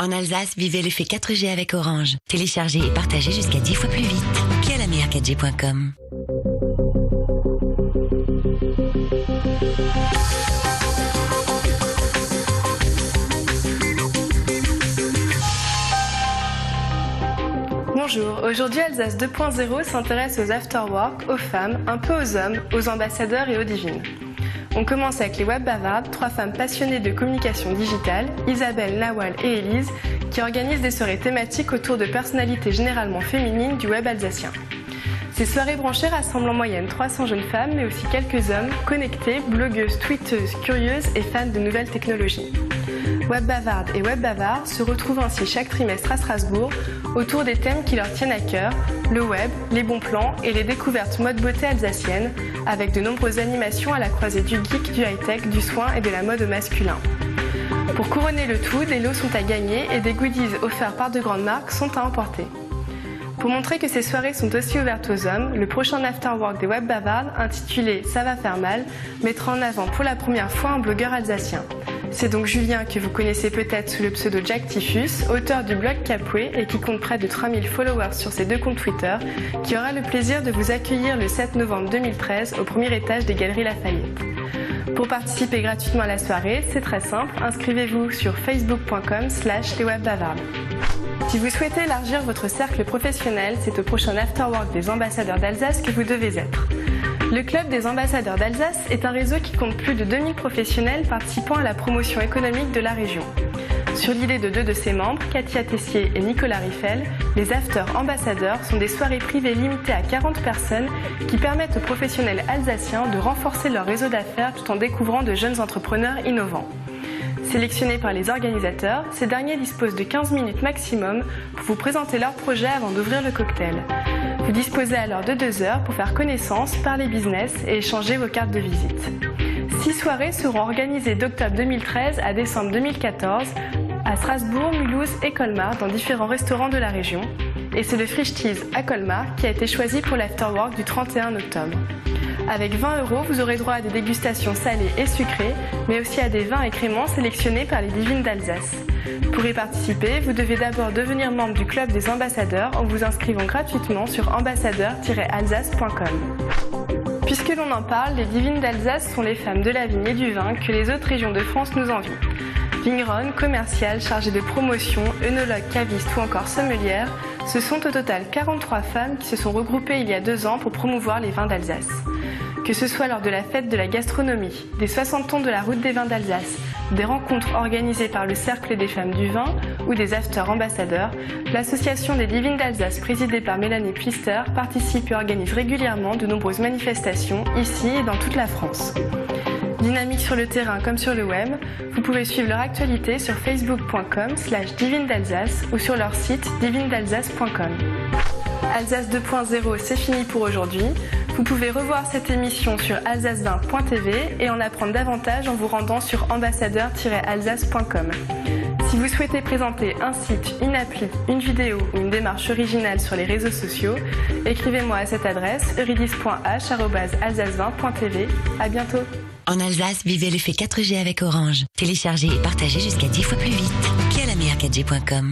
En Alsace, vivez l'effet 4G avec Orange. Téléchargez et partagez jusqu'à 10 fois plus vite. Qui a la meilleure 4G.com. Bonjour, aujourd'hui Alsace 2.0 s'intéresse aux afterwork, aux femmes, un peu aux hommes, aux ambassadeurs et aux divines. On commence avec les Web Bavardes, 3 femmes passionnées de communication digitale, Isabelle, Nawal et Élise, qui organisent des soirées thématiques autour de personnalités généralement féminines du web alsacien. Ces soirées branchées rassemblent en moyenne 300 jeunes femmes, mais aussi quelques hommes connectés, blogueuses, tweeteuses, curieuses et fans de nouvelles technologies. Web Bavardes et Web Bavards se retrouvent ainsi chaque trimestre à Strasbourg autour des thèmes qui leur tiennent à cœur, le web, les bons plans et les découvertes mode beauté alsacienne, avec de nombreuses animations à la croisée du geek, du high-tech, du soin et de la mode au masculin. Pour couronner le tout, des lots sont à gagner et des goodies offerts par de grandes marques sont à emporter. Pour montrer que ces soirées sont aussi ouvertes aux hommes, le prochain afterwork des Web Bavardes, intitulé « Ça va faire mal », mettra en avant pour la première fois un blogueur alsacien. C'est donc Julien, que vous connaissez peut-être sous le pseudo Jack Typhus, auteur du blog Capoué et qui compte près de 3000 followers sur ses 2 comptes Twitter, qui aura le plaisir de vous accueillir le 7 novembre 2013 au premier étage des Galeries Lafayette. Pour participer gratuitement à la soirée, c'est très simple, inscrivez-vous sur facebook.com/leswebbavardes. Si vous souhaitez élargir votre cercle professionnel, c'est au prochain afterwork des ambassadeurs d'Alsace que vous devez être. Le Club des ambassadeurs d'Alsace est un réseau qui compte plus de 2000 professionnels participant à la promotion économique de la région. Sur l'idée de 2 de ses membres, Katia Tessier et Nicolas Riffel, les After Ambassadeurs sont des soirées privées limitées à 40 personnes qui permettent aux professionnels alsaciens de renforcer leur réseau d'affaires tout en découvrant de jeunes entrepreneurs innovants. Sélectionnés par les organisateurs, ces derniers disposent de 15 minutes maximum pour vous présenter leur projet avant d'ouvrir le cocktail. Vous disposez alors de 2 heures pour faire connaissance, parler business et échanger vos cartes de visite. 6 soirées seront organisées d'octobre 2013 à décembre 2014 à Strasbourg, Mulhouse et Colmar dans différents restaurants de la région. Et c'est le Frischtiz à Colmar qui a été choisi pour l'afterwork du 31 octobre. Avec 20 €, vous aurez droit à des dégustations salées et sucrées, mais aussi à des vins et créments sélectionnés par les divines d'Alsace. Pour y participer, vous devez d'abord devenir membre du Club des ambassadeurs en vous inscrivant gratuitement sur ambassadeur-alsace.com. Puisque l'on en parle, les divines d'Alsace sont les femmes de la vigne et du vin que les autres régions de France nous envient. Vigneronnes, commerciales, chargées de promotion, œnologues, cavistes ou encore sommelières, ce sont au total 43 femmes qui se sont regroupées il y a 2 ans pour promouvoir les vins d'Alsace. Que ce soit lors de la fête de la gastronomie, des 60 ans de la route des vins d'Alsace, des rencontres organisées par le Cercle des femmes du vin ou des after ambassadeurs, l'association des divines d'Alsace présidée par Mélanie Pfister participe et organise régulièrement de nombreuses manifestations ici et dans toute la France. Dynamique sur le terrain comme sur le web, vous pouvez suivre leur actualité sur facebook.com/divines d'Alsace ou sur leur site divinesdalsace.com. Alsace 2.0, c'est fini pour aujourd'hui. Vous pouvez revoir cette émission sur alsace20.tv et en apprendre davantage en vous rendant sur ambassadeur-alsace.com. Si vous souhaitez présenter un site, une appli, une vidéo ou une démarche originale sur les réseaux sociaux, écrivez-moi à cette adresse eurydice.h@alsace20.tv. À bientôt. En Alsace, vivez l'effet 4G avec Orange. Téléchargez et partagez jusqu'à 10 fois plus vite. Qui a la meilleure 4G.com.